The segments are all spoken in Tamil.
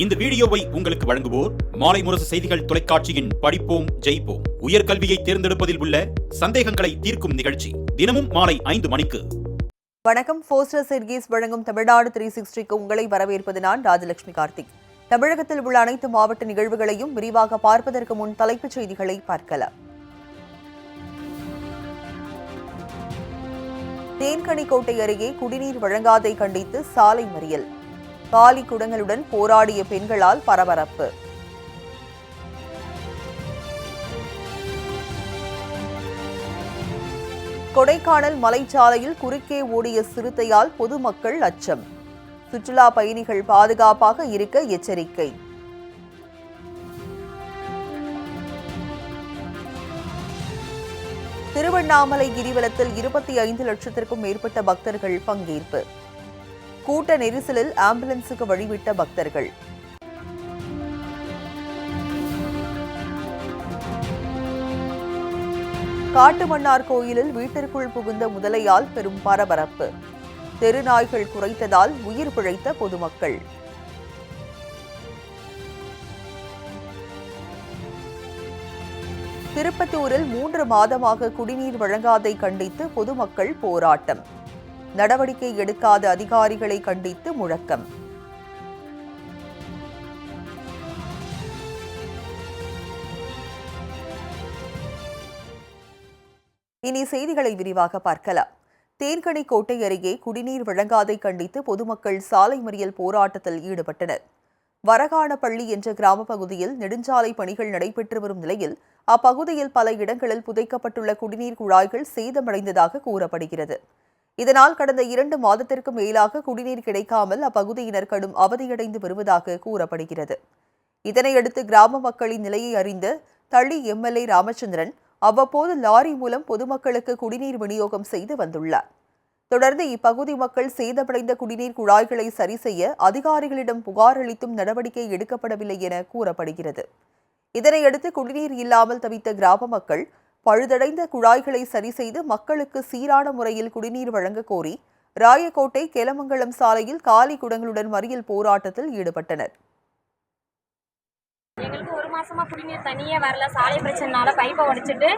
இந்த வீடியோவை உங்களுக்கு வழங்குவோர் மாலை முரசு செய்திகள் தொலைக்காட்சியின் படிப்போம் ஜெயிப்போம் உயர்கல்வியை தேர்ந்தெடுப்பதில் உள்ள சந்தேகங்களை தீர்க்கும் நிகழ்ச்சி தினமும் மாலை 5 மணிக்கு. வணக்கம். போஸ்டர் சீர்கீஸ் வழங்கும் தமிழ்நாடு 360க்கு உங்களை வரவேற்பது நான் ராஜலட்சுமி கார்த்திக். தமிழகத்தில் உள்ள அனைத்து மாவட்ட நிகழ்வுகளையும் விரிவாக பார்ப்பதற்கு முன் தலைப்புச் செய்திகளை பார்க்கலாம். தேன்கனிக்கோட்டை அருகே குடிநீர் வழங்காதை கண்டித்து சாலை மறியல். காலி குடங்களுடன் போராடிய பெண்களால் பரபரப்பு. கொடைக்கானல் மலைச்சாலையில் குறுக்கே ஓடிய சிறுத்தையால் பொதுமக்கள் அச்சம். சுற்றுலா பயணிகள் பாதுகாப்பாக இருக்க எச்சரிக்கை. திருவண்ணாமலை கிரிவலத்தில் 25 லட்சத்திற்கும் மேற்பட்ட பக்தர்கள் பங்கேற்பு. கூட்ட நெரிசலில் ஆம்புலன்ஸுக்கு வழிவிட்ட பக்தர்கள். காட்டுமன்னார் கோயிலில் வீட்டிற்குள் புகுந்த முதலையால் பெரும் பரபரப்பு. தெருநாய்கள் குரைத்ததால் உயிர் பிழைத்த பொதுமக்கள். திருப்பத்தூரில் 3 மாதமாக குடிநீர் வழங்காதை கண்டித்து பொதுமக்கள் போராட்டம். நடவடிக்கை எடுக்காத அதிகாரிகளை கண்டித்து முழக்கம். இனி செய்திகளை விரிவாக பார்க்கலாம். தேன்கனிக்கோட்டை அருகே குடிநீர் வழங்காதை கண்டித்து பொதுமக்கள் சாலை மறியல் போராட்டத்தில் ஈடுபட்டனர். வரகானப்பள்ளி என்ற கிராம பகுதியில் நெடுஞ்சாலை பணிகள் நடைபெற்று வரும் நிலையில் அப்பகுதியில் பல இடங்களில் புதைக்கப்பட்டுள்ள குடிநீர் குழாய்கள் சேதமடைந்ததாக கூறப்படுகிறது. இதனால் கடந்த 2 மாதத்திற்கு மேலாக குடிநீர் கிடைக்காமல் அப்பகுதியினர் கடும் அவதியடைந்து வருவதாக கூறப்படுகிறது. இதனையடுத்து கிராம மக்களின் நிலையை அறிந்த தளி எம்எல்ஏ ராமச்சந்திரன் அவ்வப்போது லாரி மூலம் பொதுமக்களுக்கு குடிநீர் விநியோகம் செய்து வந்துள்ளார். தொடர்ந்து இப்பகுதி மக்கள் சேதமடைந்த குடிநீர் குழாய்களை சரி செய்ய அதிகாரிகளிடம் புகார் அளித்தும் நடவடிக்கை எடுக்கப்படவில்லை என கூறப்படுகிறது. இதனையடுத்து குடிநீர் இல்லாமல் தவித்த கிராம மக்கள் பழுதடைந்த குழாய்களை சரி செய்து மக்களுக்கு சீரான முறையில் குடிநீர் வழங்க கோரி ராயக்கோட்டை கேலமங்கலம் சாலையில் காலி குடங்களுடன் மறியல் போராட்டத்தில் ஈடுபட்டனர். எங்களுக்கு 1 மாசமா குடிநீர் தண்ணியே வரல. சாலை பிரச்சனைனால பைப்பை உடைச்சிட்டு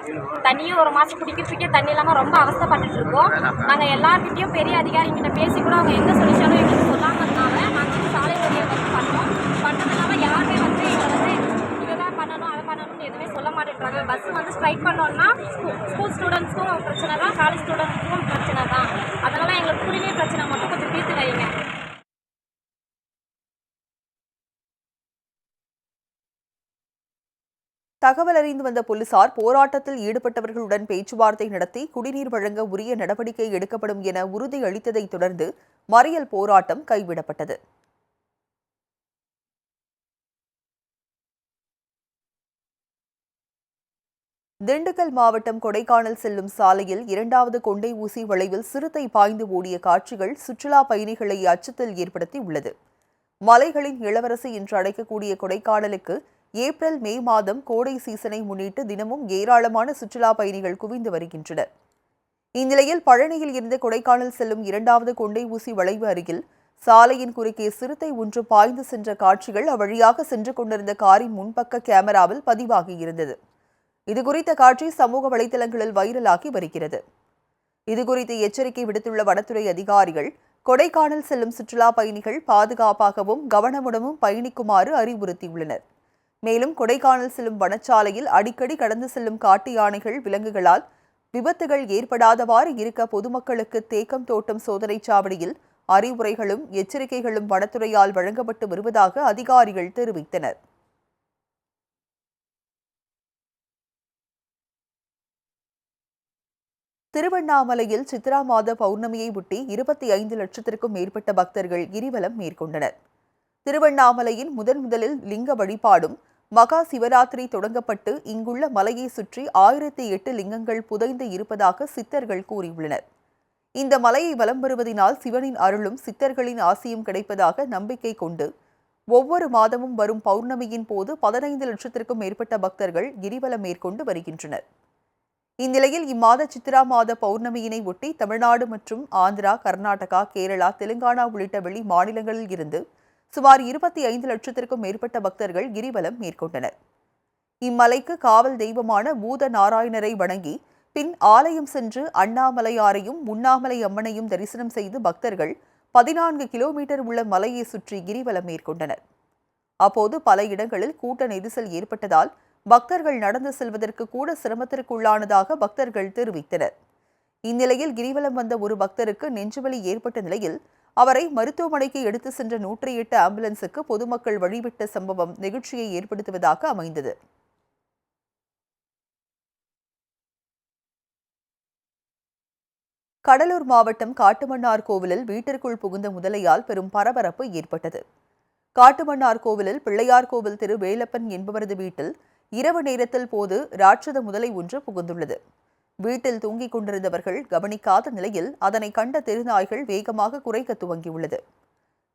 தண்ணியும் 1 மாசம் குடிக்கிறதுக்கே தண்ணி இல்லாம ரொம்ப அவஸ்தைப்பட்டுட்டு இருக்கோம். நாங்க எல்லார்கிட்டையும் பெரிய அதிகாரிகிட்ட பேசி கூட அவங்க எங்க சொல்லிச்சாலும் எங்களுக்கு சொல்லாமதுனால நாங்கள் சாலை மறியல் பண்ணோம். பண்ணதுனால யாருமே எங்களை இதுதான் பண்ணணும் அதை பண்ணணும்னு எதுவுமே சொல்ல மாட்டேன்றாங்க. பஸ் ஸ்ட்ரைக் பண்ணோம்னா ஸ்கூல் ஸ்டூடெண்ட்ஸ்க்கும் பிரச்சனை தான், காலேஜ் ஸ்டூடெண்ட்ஸ்க்கும் பிரச்சனை தான். அதனால எங்களுக்கு குடிநீர் பிரச்சனை மட்டும் கொஞ்சம் தீர்த்து வைங்க. தகவல் அறிந்து வந்த போலீசார் போராட்டத்தில் ஈடுபட்டவர்களுடன் பேச்சுவார்த்தை நடத்தி குடிநீர் வழங்க உரிய நடவடிக்கை எடுக்கப்படும் என உறுதி அளித்ததைத் தொடர்ந்து மறியல் போராட்டம் கைவிடப்பட்டது. திண்டுக்கல் மாவட்டம் கொடைக்கானல் செல்லும் சாலையில் 2வது கொண்டை ஊசி வளைவில் சிறுத்தை பாய்ந்து ஓடிய காட்சிகள் சுற்றுலா பயணிகளை அச்சத்தில் ஏற்படுத்தி உள்ளது. மலைகளின் இளவரசி என்று அழைக்கக்கூடிய கொடைக்கானலுக்கு ஏப்ரல் மே மாதம் கோடை சீசனை முன்னிட்டு தினமும் ஏராளமான சுற்றுலா பயணிகள் குவிந்து வருகின்றனர். இந்நிலையில் பழனியில் இருந்து கொடைக்கானல் செல்லும் 2வது கொண்டை ஊசி வளைவு அருகில் சாலையின் குறுக்கே சிறுத்தை ஒன்று பாய்ந்து சென்ற காட்சிகள் அவ்வழியாக சென்று கொண்டிருந்த காரின் முன்பக்க கேமராவில் பதிவாகியிருந்தது. இதுகுறித்த காட்சி சமூக வலைதளங்களில் வைரலாகி வருகிறது. இதுகுறித்து எச்சரிக்கை விடுத்துள்ள வனத்துறை அதிகாரிகள் கொடைக்கானல் செல்லும் சுற்றுலா பயணிகள் பாதுகாப்பாகவும் கவனமுடனும் பயணிக்குமாறு அறிவுறுத்தியுள்ளனர். மேலும் கொடைக்கானல் செல்லும் வனச்சாலையில் அடிக்கடி கடந்து செல்லும் காட்டு யானைகள், விலங்குகளால் விபத்துகள் ஏற்படாதவாறு இருக்க பொதுமக்களுக்கு தேக்கம் தோட்டம் சோதனை சாவடியில் அறிவுரைகளும் எச்சரிக்கைகளும் வனத்துறையால் வழங்கப்பட்டு வருவதாக அதிகாரிகள் தெரிவித்தனர். திருவண்ணாமலையில் சித்ரா மாத பௌர்ணமியை ஒட்டி 25 லட்சத்திற்கும் மேற்பட்ட பக்தர்கள் கிரிவலம் மேற்கொண்டனர். திருவண்ணாமலையின் முதலில் லிங்க வழிபாடும் மகா சிவராத்திரி தொடங்கப்பட்டு இங்குள்ள மலையை சுற்றி 1008 லிங்கங்கள் புதைந்து இருப்பதாக சித்தர்கள் கூறியுள்ளனர். இந்த மலையை வலம் வருவதனால் சிவனின் அருளும் சித்தர்களின் ஆசியும் கிடைப்பதாக நம்பிக்கை கொண்டு ஒவ்வொரு மாதமும் வரும் பௌர்ணமியின் போது 15 லட்சத்திற்கும் மேற்பட்ட பக்தர்கள் கிரிவலம் மேற்கொண்டு வருகின்றனர். இந்நிலையில் இம்மாத சித்ரா மாத பௌர்ணமியினை ஒட்டி தமிழ்நாடு மற்றும் ஆந்திரா, கர்நாடகா, கேரளா, தெலுங்கானா உள்ளிட்ட வெளி மாநிலங்களில் இருந்து சுமார் 25 லட்சத்திற்கும் மேற்பட்ட பக்தர்கள் கிரிவலம் மேற்கொண்டனர். இம்மலைக்கு காவல் தெய்வமான பூத நாராயணரை வணங்கி பின் ஆலயம் சென்று அண்ணாமலையாரையும் உண்ணாமலை அம்மனையும் தரிசனம் செய்து பக்தர்கள் 14 கிலோமீட்டர் உள்ள மலையை சுற்றி கிரிவலம் மேற்கொண்டனர். அப்போது பல இடங்களில் கூட்ட நெரிசல் ஏற்பட்டதால் பக்தர்கள் நடந்து செல்வதற்கு கூட சிரமத்திற்குள்ளானதாக பக்தர்கள் தெரிவித்தனர். இந்நிலையில் கிரிவலம் வந்த ஒரு பக்தருக்கு நெஞ்சுவலி ஏற்பட்ட நிலையில் அவரை மருத்துவமனைக்கு எடுத்து சென்ற 108 ஆம்புலன்ஸுக்கு பொதுமக்கள் வழிவிட்ட சம்பவம் நெகிழ்ச்சியை ஏற்படுத்துவதாக அமைந்தது. கடலூர் மாவட்டம் காட்டுமன்னார் கோவிலில் வீட்டிற்குள் புகுந்த முதலையால் பெரும் பரபரப்பு ஏற்பட்டது. காட்டுமன்னார் கோவிலில் பிள்ளையார் கோவில் திரு வேலப்பன் என்பவரது வீட்டில் இரவு நேரத்தில் போது ராட்சத முதலை ஒன்று புகுந்துள்ளது. வீட்டில் தூங்கிக் கொண்டிருந்தவர்கள் கவனிக்காத நிலையில் அதனை கண்ட தெருநாய்கள் வேகமாக குரைக்க துவங்கியுள்ளது.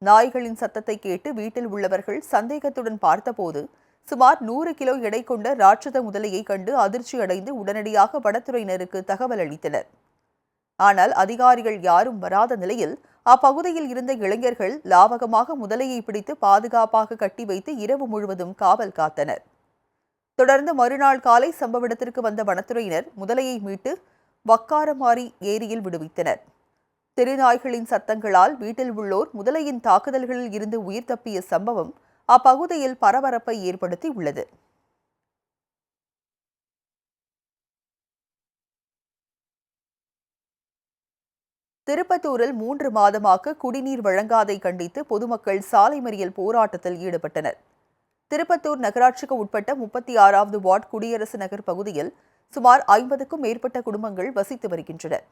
நாய்களின் சத்தத்தை கேட்டு வீட்டில் உள்ளவர்கள் சந்தேகத்துடன் பார்த்தபோது சுமார் 100 கிலோ எடை கொண்ட ராட்சத முதலையை கண்டு அதிர்ச்சி அடைந்து உடனடியாக வனத்துறையினருக்கு தகவல் அளித்தனர். ஆனால் அதிகாரிகள் யாரும் வராத நிலையில் அப்பகுதியில் இருந்த இளைஞர்கள் லாவகமாக முதலையை பிடித்து பாதுகாப்பாக கட்டி வைத்து இரவு முழுவதும் காவல் காத்தனர். தொடர்ந்து மறுநாள் காலை சம்பவ இடத்திற்கு வந்த வனத்துறையினர் முதலையை மீட்டு வக்காரமாரி ஏரியில் விடுவித்தனர். தெருநாய்களின் சத்தங்களால் வீட்டில் உள்ளோர் முதலையின் தாக்குதல்களில் இருந்து உயிர் தப்பிய சம்பவம் அப்பகுதியில் பரபரப்பை ஏற்படுத்தி உள்ளது. திருப்பத்தூரில் 3 மாதமாக குடிநீர் வழங்காதை கண்டித்து பொதுமக்கள் சாலை மறியல் போராட்டத்தில் ஈடுபட்டனர். திருப்பத்தூர் நகராட்சிக்கு உட்பட்ட 36வது வார்டு குடியரசு நகர் பகுதியில் சுமார் 50க்கும் மேற்பட்ட குடும்பங்கள் வசித்து வருகின்றனர்.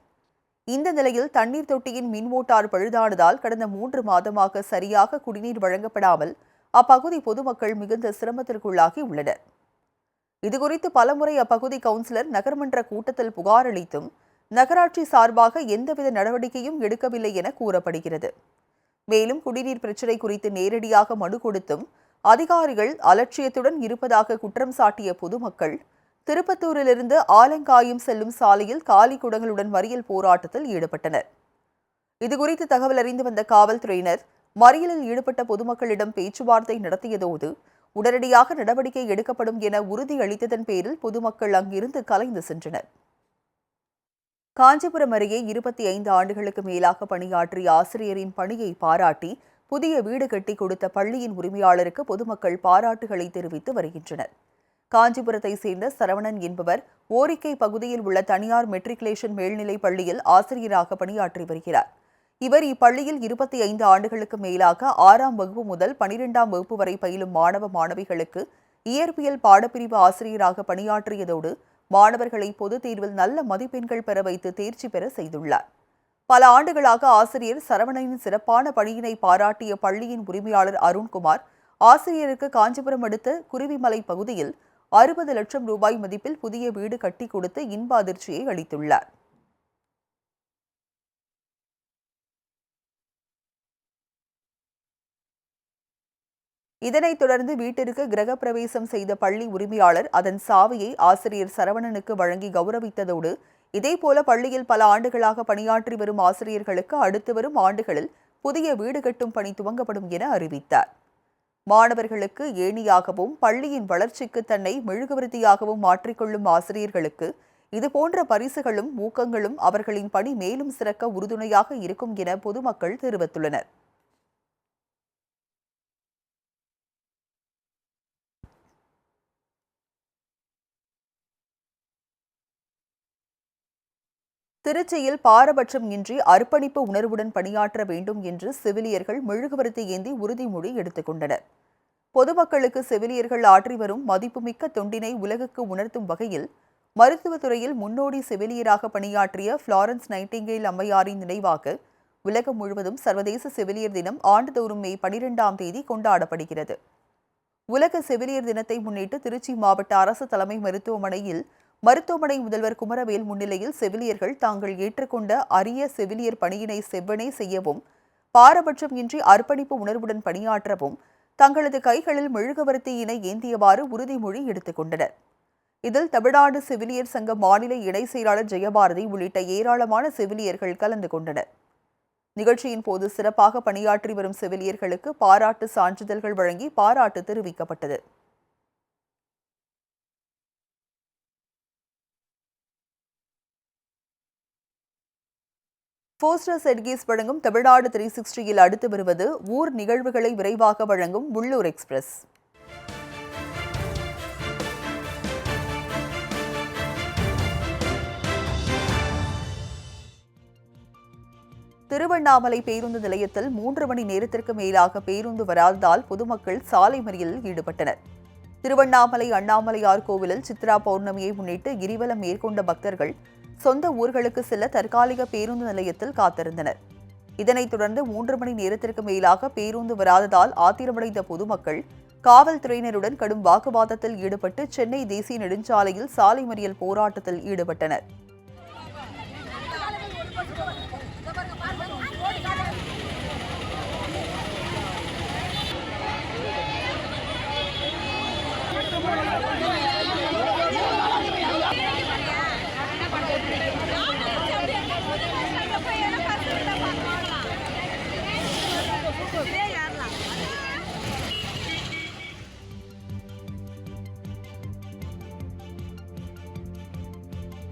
இந்த நிலையில் தண்ணீர் தொட்டியின் மின் மோட்டார் பழுதானதால் கடந்த 3 மாதமாக சரியாக குடிநீர் வழங்கப்படாமல் அப்பகுதி பொதுமக்கள் மிகுந்த சிரமத்திற்குள்ளாகி உள்ளனர். இதுகுறித்து பலமுறை அப்பகுதி கவுன்சிலர் நகர்மன்ற கூட்டத்தில் புகார் அளித்தும் நகராட்சி சார்பாக எந்தவித நடவடிக்கையும் எடுக்கவில்லை என கூறப்படுகிறது. மேலும் குடிநீர் பிரச்சினை குறித்து நேரடியாக மனு கொடுத்தும் அதிகாரிகள் அலட்சியத்துடன் இருப்பதாக குற்றம் சாட்டிய பொதுமக்கள் திருப்பத்தூரிலிருந்து ஆலங்காயம் செல்லும் சாலையில் காலி குடங்களுடன் மறியல் போராட்டத்தில் ஈடுபட்டனர். இதுகுறித்து தகவல் அறிந்து வந்த காவல்துறையினர் மறியலில் ஈடுபட்ட பொதுமக்களிடம் பேச்சுவார்த்தை நடத்தியதோடு உடனடியாக நடவடிக்கை எடுக்கப்படும் என உறுதியளித்ததன் பேரில் பொதுமக்கள் அங்கிருந்து கலைந்து சென்றனர். காஞ்சிபுரம் அருகே 25 ஆண்டுகளுக்கு மேலாக பணியாற்றிய ஆசிரியரின் பணியை பாராட்டி புதிய வீடு கட்டி கொடுத்த பள்ளியின் உரிமையாளருக்கு பொதுமக்கள் பாராட்டுகளை தெரிவித்து வருகின்றனர். காஞ்சிபுரத்தை சேர்ந்த சரவணன் என்பவர் ஓரிக்கை பகுதியில் உள்ள தனியார் மெட்ரிகுலேஷன் மேல்நிலைப் பள்ளியில் ஆசிரியராக பணியாற்றி வருகிறார். இவர் இப்பள்ளியில் 25 ஆண்டுகளுக்கு மேலாக 6ஆம் வகுப்பு முதல் 12ஆம் வகுப்பு வரை பயிலும் மாணவ மாணவிகளுக்கு இயற்பியல் பாடப்பிரிவு ஆசிரியராக பணியாற்றியதோடு மாணவர்களை பொதுத் தேர்வில் நல்ல மதிப்பெண்கள் பெற வைத்து தேர்ச்சி பெற செய்துள்ளார். பல ஆண்டுகளாக ஆசிரியர் சரவணனின் சிறப்பான பணியினை பாராட்டிய பள்ளியின் உரிமையாளர் அருண்குமார் ஆசிரியருக்கு காஞ்சிபுரம் அடுத்த குருவிமலை பகுதியில் 60 லட்சம் ரூபாய் மதிப்பில் புதிய வீடு கட்டி கொடுத்து இன்ப அதிர்ச்சியை அளித்துள்ளார். இதனைத் தொடர்ந்து வீட்டிற்கு கிரகப்பிரவேசம் செய்த பள்ளி உரிமையாளர் அதன் சாவியை ஆசிரியர் சரவணனுக்கு வழங்கி கௌரவித்ததோடு இதேபோல பள்ளியில் பல ஆண்டுகளாக பணியாற்றி வரும் ஆசிரியர்களுக்கு அடுத்து வரும் ஆண்டுகளில் புதிய வீடு கட்டும் பணி துவங்கப்படும் என அறிவித்தார். மாணவர்களுக்கு ஏணியாகவும் பள்ளியின் வளர்ச்சிக்கு தன்னை மெழுகுவர்த்தியாகவும் மாற்றிக்கொள்ளும் ஆசிரியர்களுக்கு இதுபோன்ற பரிசுகளும் ஊக்கங்களும் அவர்களின் பணி மேலும் சிறக்க உறுதுணையாக இருக்கும் என பொதுமக்கள் தெரிவித்துள்ளனர். திருச்சியில் பாரபட்சம் இன்றி அர்ப்பணிப்பு உணர்வுடன் பணியாற்ற வேண்டும் என்று செவிலியர்கள் மெழுகுவர்த்தி ஏந்தி உறுதிமொழி எடுத்துக் கொண்டனர். பொதுமக்களுக்கு செவிலியர்கள் ஆற்றி வரும் மதிப்புமிக்க தொண்டினை உலகுக்கு உணர்த்தும் வகையில் மருத்துவத்துறையில் முன்னோடி செவிலியராக பணியாற்றிய ஃப்ளாரன்ஸ் நைட்டிங்கேல் அம்மையாரின் நினைவாக உலகம் முழுவதும் சர்வதேச செவிலியர் தினம் ஆண்டுதோறும் மே 12ஆம் தேதி கொண்டாடப்படுகிறது. உலக செவிலியர் தினத்தை முன்னிட்டு திருச்சி மாவட்ட அரசு தலைமை மருத்துவமனை முதல்வர் குமரவேல் முன்னிலையில் செவிலியர்கள் தாங்கள் ஏற்றுக்கொண்ட அரிய செவிலியர் பணியினை செவ்வனே செய்யவும் பாரபட்சம் இன்றி அர்ப்பணிப்பு உணர்வுடன் பணியாற்றவும் தங்களது கைகளில் மெழுகுவர்த்தியினை ஏந்தியவாறு உறுதிமொழி எடுத்துக் கொண்டனர். இதில் தமிழ்நாடு செவிலியர் சங்க மாநில இணை செயலாளர் ஜெயபாரதி உள்ளிட்ட ஏராளமான செவிலியர்கள் கலந்து கொண்டனர். நிகழ்ச்சியின் போது சிறப்பாக பணியாற்றி வரும் செவிலியர்களுக்கு பாராட்டு சான்றிதழ்கள் வழங்கி பாராட்டு தெரிவிக்கப்பட்டது. போஸ்டர் செட்கீஸ் வழங்கும் தமிழ்நாடு 360 அடுத்து வருவது ஊர் நிகழ்வுகளை விரைவாக வழங்கும் உள்ளூர் எக்ஸ்பிரஸ். திருவண்ணாமலை பேருந்து நிலையத்தில் 3 மணி நேரத்திற்கு மேலாக பேருந்து வராததால் பொதுமக்கள் சாலை மறியலில் ஈடுபட்டனர். திருவண்ணாமலை அண்ணாமலையார் கோவிலில் சித்ரா பௌர்ணமியை முன்னிட்டு கிரிவலம் மேற்கொண்ட பக்தர்கள் சொந்த ஊர்களுக்கு செல்ல தற்காலிக பேருந்து நிலையத்தில் காத்திருந்தனர். இதனைத் தொடர்ந்து 3 மணி நேரத்திற்கு மேலாக பேருந்து வராததால் ஆத்திரமடைந்த பொதுமக்கள் காவல்துறையினருடன் கடும் வாக்குவாதத்தில் ஈடுபட்டு சென்னை தேசிய நெடுஞ்சாலையில் சாலை மறியல் போராட்டத்தில் ஈடுபட்டனர்.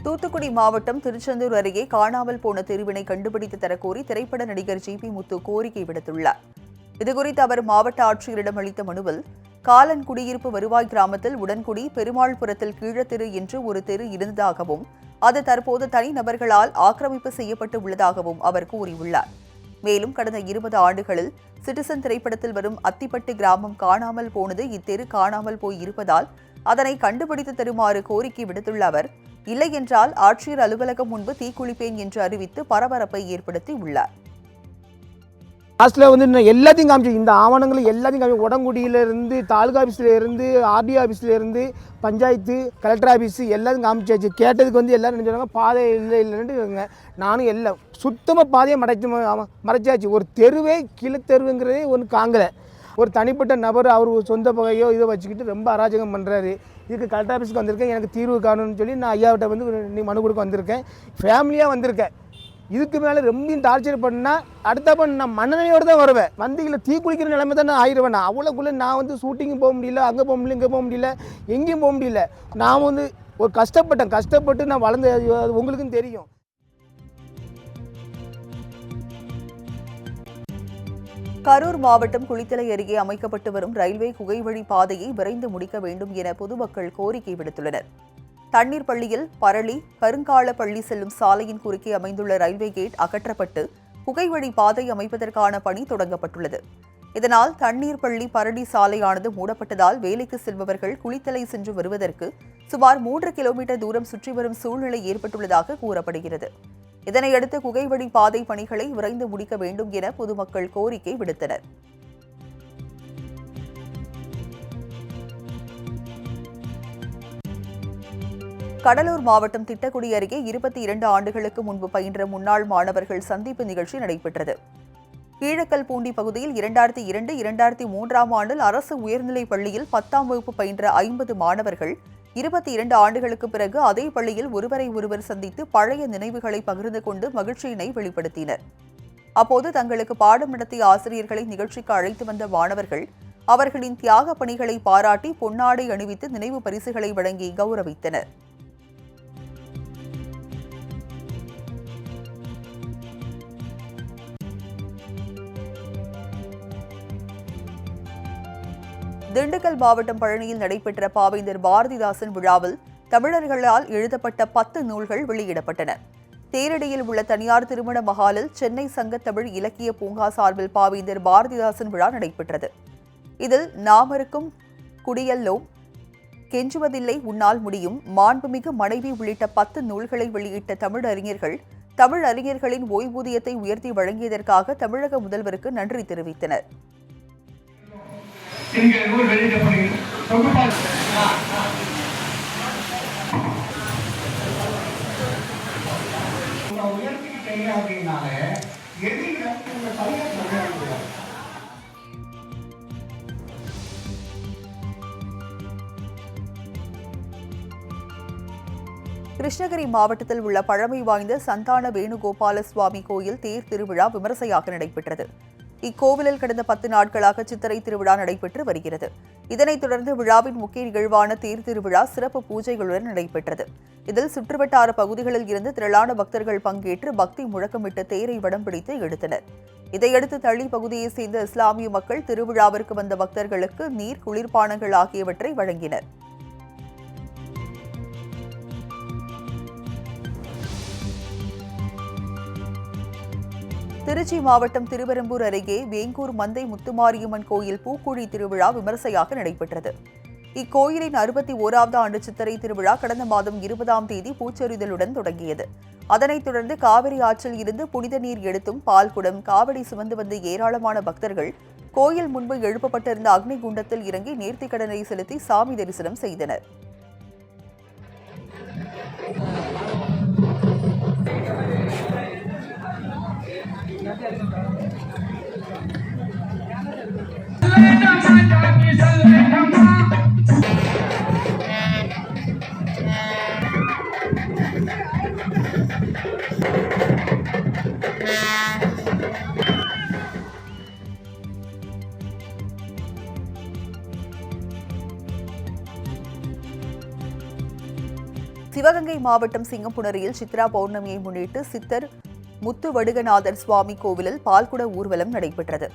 தூத்துக்குடி மாவட்டம் திருச்செந்தூர் அருகே காணாமல் போன தெருவினை கண்டுபிடித்து தரக்கோரி திரைப்பட நடிகர் ஜி.பி. முத்து கோரிக்கை விடுத்துள்ளார். இதுகுறித்து அவர் மாவட்ட ஆட்சியரிடம் அளித்த மனுவில் காலன் குடியிருப்பு வருவாய் கிராமத்தில் உடன்குடி பெருமாள்புரத்தில் கீழத்தெரு என்று ஒரு தெரு இருந்ததாகவும் அது தற்போது தனிநபர்களால் ஆக்கிரமிப்பு செய்யப்பட்டு உள்ளதாகவும் அவர் கூறியுள்ளார். மேலும் கடந்த 20 ஆண்டுகளில் சிட்டிசன் திரைப்படத்தில் வரும் அத்திப்பட்டு கிராமம் காணாமல் போனது இத்தெரு காணாமல் போய் இருப்பதால் அதனை கண்டுபிடித்து தருமாறு கோரிக்கை விடுத்துள்ள அவர் இல்லை என்றால் ஆட்சியர் அலுவலகம் முன்பு தீக்குளிப்பேன் என்று அறிவித்து பரபரப்பை ஏற்படுத்தி உள்ளார். லாஸ்ட்டில் எல்லாத்தையும் காமிச்சு இந்த ஆவணங்களும் எல்லாத்தையும் காமிச்சு உடங்குடியிலேருந்து தாலுகா ஆஃபீஸ்லேருந்து ஆர்டிஓ ஆஃபீஸ்லேருந்து பஞ்சாயத்து கலெக்டர் ஆஃபீஸு எல்லாத்தையும் காமிச்சாச்சு. கேட்டதுக்கு எல்லோரும் நினைச்சாங்க பாதை இல்லைன்னு. நானும் எல்லாம் சுத்தமாக பாதையை மறைச்சாச்சு. ஒரு தெருவே கிளத்தெருவுங்கிறதே ஒன்று காங்கலை. ஒரு தனிப்பட்ட நபர் அவர் சொந்த பகையோ இதை வச்சுக்கிட்டு ரொம்ப அராஜகம் பண்ணுறாரு. இதுக்கு கலெக்டர் ஆஃபீஸுக்கு வந்திருக்கேன், எனக்கு தீர்வு காணும்னு சொல்லி நான் ஐயாவிட்ட நீ மனு கொடுக்க வந்திருக்கேன். ஃபேமிலியாக வந்திருக்கேன். இதுக்கு மேலே ரொம்ப டார்ச்சர் பண்ணால் அடுத்தப்ப நான் மனநிலையோடு தான் வருவேன். வண்டியில் தீ குளிக்கிற நிலைமை தான் நான் ஆயிடுவேன். நான் அவ்வளோக்குள்ளே நான் ஷூட்டிங்கு போக முடியல, அங்கே போக முடியல, இங்கே போக முடியல, எங்கேயும் போக முடியல. நான் ஒரு கஷ்டப்பட்டு நான் வளர்ந்த உங்களுக்கும் தெரியும். கரூர் மாவட்டம் குளித்தலை அருகே அமைக்கப்பட்டு வரும் ரயில்வே குகைவழி பாதையை விரைந்து முடிக்க வேண்டும் என பொதுமக்கள் கோரிக்கை விடுத்துள்ளனர். தண்ணீர் பள்ளியில் பரளி கருங்கால பள்ளி செல்லும் சாலையின் குறுக்கே அமைந்துள்ள ரயில்வே கேட் அகற்றப்பட்டு புகைவழி பாதை அமைப்பதற்கான பணி தொடங்கப்பட்டுள்ளது. இதனால் தண்ணீர் பள்ளி பரளி சாலையானது மூடப்பட்டதால் வேலைக்கு செல்பவர்கள் குளித்தலை சென்று வருவதற்கு சுமார் 3 கிலோமீட்டர் தூரம் சுற்றி வரும் சூழ்நிலை ஏற்பட்டுள்ளதாக கூறப்படுகிறது. இதனையடுத்து குகைவழி பாதை பணிகளை விரைந்து முடிக்க வேண்டும் என பொதுமக்கள் கோரிக்கை விடுத்தனர். கடலூர் மாவட்டம் திட்டக்குடி அருகே 22 ஆண்டுகளுக்கு முன்பு பயின்ற முன்னாள் மாணவர்கள் சந்திப்பு நிகழ்ச்சி நடைபெற்றது. கீழக்கல்பூண்டி பகுதியில் 2002, 2003ஆம் ஆண்டில் அரசு உயர்நிலைப் பள்ளியில் 10ஆம் வகுப்பு பயின்ற 50 மாணவர்கள் 22 ஆண்டுகளுக்கு பிறகு அதே பள்ளியில் ஒருவரை ஒருவர் சந்தித்து பழைய நினைவுகளை பகிர்ந்து கொண்டு மகிழ்ச்சியினை வெளிப்படுத்தினர். அப்போது தங்களுக்கு பாடம் நடத்திய ஆசிரியர்களை நிகழ்ச்சிக்கு அழைத்து வந்த மாணவர்கள் அவர்களின் தியாக பணிகளை பாராட்டி பொன்னாடை அணிவித்து நினைவு பரிசுகளை வழங்கி கௌரவித்தனர். திண்டுக்கல் மாவட்டம் பழனியில் நடைபெற்ற பாவேந்தர் பாரதிதாசன் விழாவில் தமிழர்களால் எழுதப்பட்ட 10 நூல்கள் வெளியிடப்பட்டன. தேரடியில் உள்ள தனியார் திருமண மஹாலில் சென்னை சங்க தமிழ் இலக்கிய பூங்கா சார்பில் பாவேந்தர் பாரதிதாசன் விழா நடைபெற்றது. இதில் நாமருக்கும் குடியல்லோம், கெஞ்சுவதில்லை உன்னால் முடியும், மாண்புமிகு மனைவி உள்ளிட்ட 10 நூல்களை வெளியிட்ட தமிழ் அறிஞர்கள் தமிழ் அறிஞர்களின் ஓய்வூதியத்தை உயர்த்தி வழங்கியதற்காக தமிழக முதல்வருக்கு நன்றி தெரிவித்தனர். கிருஷ்ணகிரி மாவட்டத்தில் உள்ள பழமை வாய்ந்த சந்தான வேணுகோபால சுவாமி கோயில் தேர் திருவிழா விமரிசையாக நடைபெற்றது. இக்கோவிலில் கடந்த 10 நாட்களாக சித்திரை திருவிழா நடைபெற்று வருகிறது. இதனைத் தொடர்ந்து விழாவின் முக்கிய நிகழ்வான தேர் திருவிழா சிறப்பு பூஜைகளுடன் நடைபெற்றது. இதில் சுற்றுவட்டார பகுதிகளில் இருந்து திரளான பக்தர்கள் பங்கேற்று பக்தி முழக்கமிட்டு தேரை வடம் பிடித்து எடுத்தனர். இதையடுத்து தளி பகுதியைச் சேர்ந்த இஸ்லாமிய மக்கள் திருவிழாவிற்கு வந்த பக்தர்களுக்கு நீர், குளிர்பானங்கள் ஆகியவற்றை வழங்கினர். திருச்சி மாவட்டம் திருவெரும்பூர் அருகே வேங்கூர் மந்தை முத்துமாரியம்மன் கோயில் பூக்குழி திருவிழா விமரிசையாக நடைபெற்றது. இக்கோயிலின் 61வது ஆண்டு சித்திரை திருவிழா கடந்த மாதம் 20ஆம் தேதி பூச்சொரிதலுடன் தொடங்கியது. அதனைத் தொடர்ந்து காவிரி ஆற்றில் இருந்து புனித நீர் எடுத்தும் பால்குடம், காவடி சுமந்து வந்த ஏராளமான பக்தர்கள் கோயில் முன்பு எழுப்பப்பட்டிருந்த அக்னி குண்டத்தில் இறங்கி நேர்த்திக்கடனை செலுத்தி சாமி தரிசனம் செய்தனர். சிவகங்கை மாவட்டம் சிங்கம்புணரியில் சித்ரா பௌர்ணமியை முன்னிட்டு சித்தர் முத்துவடுகநாதர் சுவாமி கோவிலில் பால்குட ஊர்வலம் நடைபெற்றது.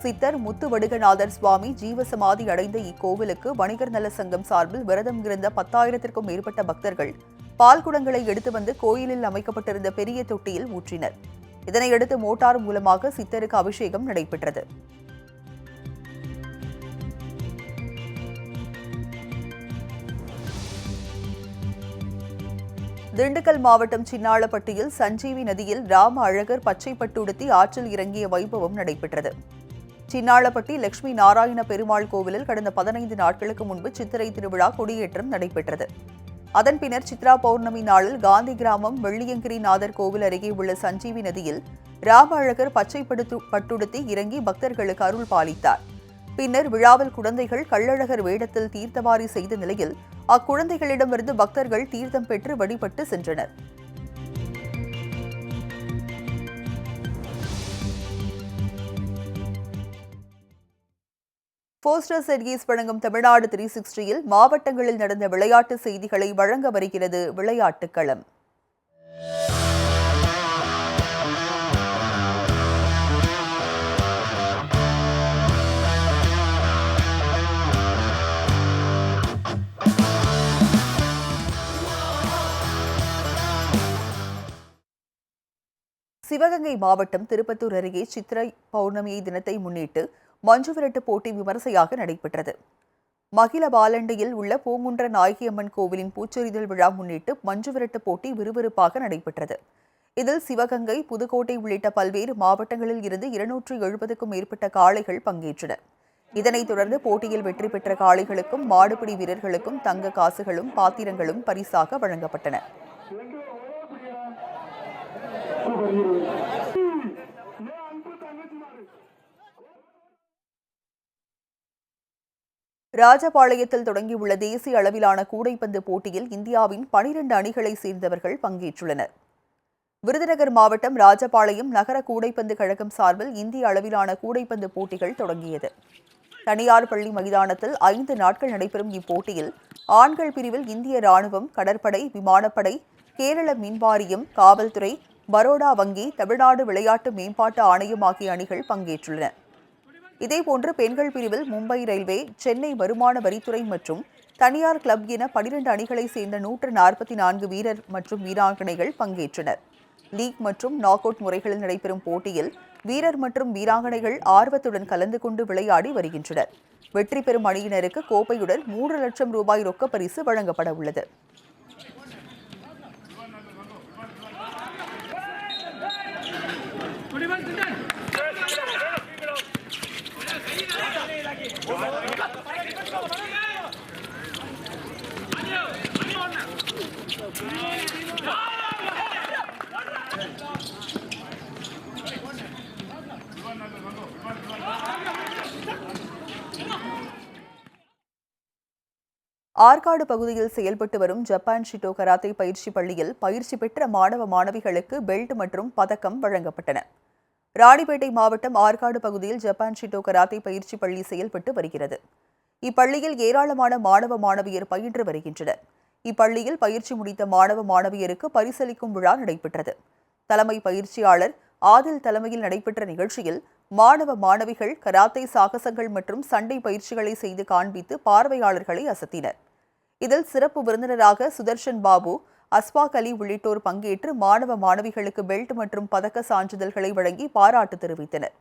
சித்தர் முத்துவடுகநாதர் சுவாமி ஜீவசமாதி அடைந்த இக்கோவிலுக்கு வணிகர் நல சங்கம் சார்பில் விரதம் இருந்த 10,000க்கும் மேற்பட்ட பக்தர்கள் பால்குடங்களை எடுத்து வந்து கோயிலில் அமைக்கப்பட்டிருந்த பெரிய தொட்டியில் ஊற்றினர். இதனையடுத்து மோட்டார் மூலமாக சித்தருக்கு அபிஷேகம் நடைபெற்றது. திண்டுக்கல் மாவட்டம் சின்னாளப்பட்டியில் சஞ்சீவி நதியில் ராம அழகர் பச்சை பட்டுடுத்தி ஆற்றில் இறங்கிய வைபவம் நடைபெற்றது. சின்னாளப்பட்டி லட்சுமி நாராயண பெருமாள் கோவிலில் கடந்த 15 நாட்களுக்கு முன்பு சித்திரை திருவிழா கொடியேற்றம் நடைபெற்றது. அதன் பின்னர் சித்ரா பௌர்ணமி நாளில் காந்தி கிராமம் வெள்ளியங்கிரிநாதர் கோவில் அருகே உள்ள சஞ்சீவி நதியில் ராம அழகர் பச்சை பட்டுடுத்தி இறங்கி பக்தர்களுக்கு அருள் பாலித்தார். பின்னர் விழாவில் குழந்தைகள் கள்ளழகர் வேடத்தில் தீர்த்தவாரி செய்த நிலையில் அக்குழந்தைகளிடமிருந்து பக்தர்கள் தீர்த்தம் பெற்று வழிபட்டு சென்றனர். போஸ்டர் செட்கீஸ் வழங்கும் தமிழ்நாடு 360யில் மாவட்டங்களில் நடந்த விளையாட்டு செய்திகளை வழங்க வருகிறது விளையாட்டுக் களம். சிவகங்கை மாவட்டம் திருப்பத்தூர் அருகே சித்திரை பௌர்ணமி தினத்தை முன்னிட்டு மஞ்சுவிரட்டு போட்டி விமரிசையாக நடைபெற்றது. மகிழ பாலண்டையில் உள்ள பூங்குன்ற நாயகியம்மன் கோவிலின் பூச்சொரிதல் விழா முன்னிட்டு மஞ்சுவிரட்டு போட்டி விறுவிறுப்பாக நடைபெற்றது. இதில் சிவகங்கை, புதுக்கோட்டை உள்ளிட்ட பல்வேறு மாவட்டங்களில் இருந்து 270க்கும் மேற்பட்ட காளைகள் பங்கேற்றன. இதனைத் தொடர்ந்து போட்டியில் வெற்றி பெற்ற காளைகளுக்கும் மாடுபிடி வீரர்களுக்கும் தங்க காசுகளும் பாத்திரங்களும் பரிசாக வழங்கப்பட்டன. ராஜபாளையத்தில் தொடங்கியுள்ள தேசிய அளவிலான கூடைப்பந்து போட்டியில் இந்தியாவின் 12 அணிகளை சேர்ந்தவர்கள் பங்கேற்றுள்ளனர். விருதுநகர் மாவட்டம் ராஜபாளையம் நகர கூடைப்பந்து கழகம் சார்பில் இந்திய அளவிலான கூடைப்பந்து போட்டிகள் தொடங்கியது. தனியார் பள்ளி மைதானத்தில் 5 நாட்கள் நடைபெறும் இப்போட்டியில் ஆண்கள் பிரிவில் இந்திய ராணுவம், கடற்படை, விமானப்படை, கேரள மின்வாரியம், காவல்துறை, பரோடா வங்கி, தமிழ்நாடு விளையாட்டு மேம்பாட்டு ஆணையம் ஆகிய அணிகள் பங்கேற்றுள்ளன. இதேபோன்று பெண்கள் பிரிவில் மும்பை ரயில்வே, சென்னை வருமான வரித்துறை மற்றும் தனியார் கிளப் என 12 அணிகளை சேர்ந்த 144 வீரர் மற்றும் வீராங்கனைகள் பங்கேற்றனர். லீக் மற்றும் நாக் அவுட் முறைகளில் நடைபெறும் போட்டியில் வீரர் மற்றும் வீராங்கனைகள் ஆர்வத்துடன் கலந்து கொண்டு விளையாடி வருகின்றனர். வெற்றி பெறும் அணியினருக்கு கோப்பையுடன் 3 லட்சம் ரூபாய் ரொக்க பரிசு வழங்கப்பட உள்ளது. ஆற்காடு பகுதியில் செயல்பட்டு வரும் ஜப்பான் ஷிட்டோ கராத்தே பயிற்சி பள்ளியில் பயிற்சி பெற்ற மாணவ மாணவிகளுக்கு பெல்ட் மற்றும் பதக்கம் வழங்கப்பட்டன. ராணிப்பேட்டை மாவட்டம் ஆற்காடு பகுதியில் ஜப்பான் ஷிட்டோ கராத்தே பயிற்சி பள்ளி செயல்பட்டு வருகிறது. இப்பள்ளியில் ஏராளமான மாணவ மாணவியர் பயின்று வருகின்றனர். இப்பள்ளியில் பயிற்சி முடித்த மாணவ மாணவியருக்கு பரிசளிக்கும் விழா நடைபெற்றது. தலைமை பயிற்சியாளர் ஆதில் தலைமையில் நடைபெற்ற நிகழ்ச்சியில் மாணவ மாணவிகள் கராத்தே சாகசங்கள் மற்றும் சண்டை பயிற்சிகளை செய்து காண்பித்து பார்வையாளர்களை அசத்தினர். இதில் சிறப்பு விருந்தினராக சுதர்ஷன் பாபு, அஸ்பாக் அலி உள்ளிட்டோர் பங்கேற்று மாணவ மாணவிகளுக்கு பெல்ட் மற்றும் பதக்க சான்றிதழ்களை வழங்கி பாராட்டு தெரிவித்தனர்.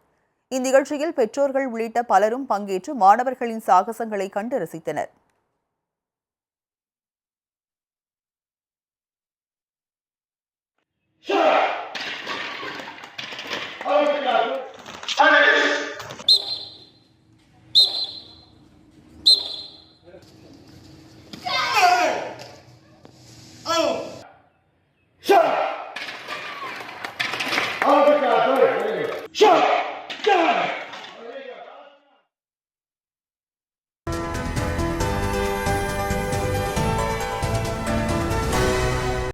இந்நிகழ்ச்சியில் பெற்றோர்கள் உள்ளிட்ட பலரும் பங்கேற்று மாணவர்களின் சாகசங்களை கண்டு ரசித்தனர். Sure.